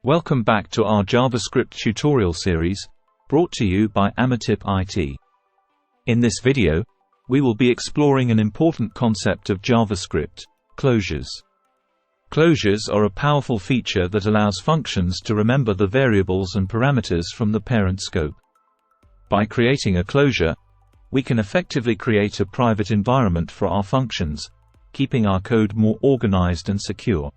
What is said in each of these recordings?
Welcome back to our JavaScript tutorial series, brought to you by Amatip IT. In this video, we will be exploring an important concept of JavaScript: closures. Closures are a powerful feature that allows functions to remember the variables and parameters from the parent scope. By creating a closure, we can effectively create a private environment for our functions, keeping our code more organized and secure.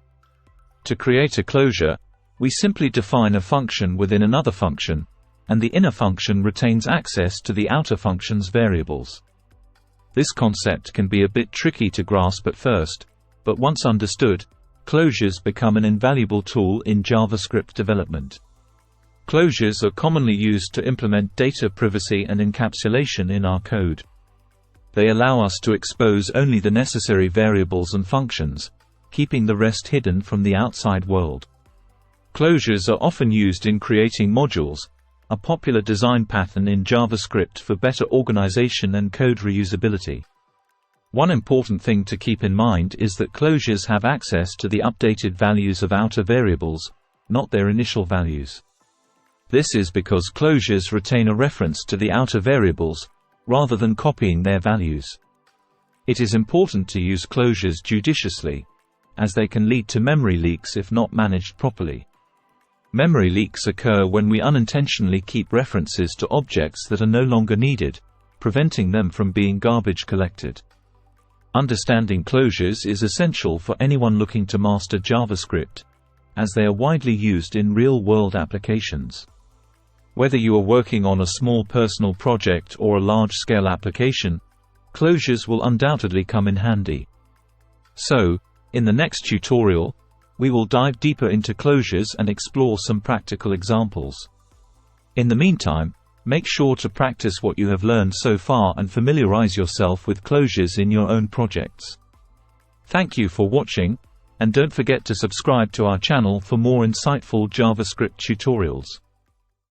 To create a closure, we simply define a function within another function, and the inner function retains access to the outer function's variables. This concept can be a bit tricky to grasp at first, but once understood, closures become an invaluable tool in JavaScript development. Closures are commonly used to implement data privacy and encapsulation in our code. They allow us to expose only the necessary variables and functions, keeping the rest hidden from the outside world. Closures are often used in creating modules, a popular design pattern in JavaScript for better organization and code reusability. One important thing to keep in mind is that closures have access to the updated values of outer variables, not their initial values. This is because closures retain a reference to the outer variables, rather than copying their values. It is important to use closures judiciously, as they can lead to memory leaks if not managed properly. Memory leaks occur when we unintentionally keep references to objects that are no longer needed, preventing them from being garbage collected. Understanding closures is essential for anyone looking to master JavaScript, as they are widely used in real-world applications. Whether you are working on a small personal project or a large-scale application, closures will undoubtedly come in handy. So, in the next tutorial, we will dive deeper into closures and explore some practical examples. In the meantime, make sure to practice what you have learned so far and familiarize yourself with closures in your own projects. Thank you for watching, and don't forget to subscribe to our channel for more insightful JavaScript tutorials.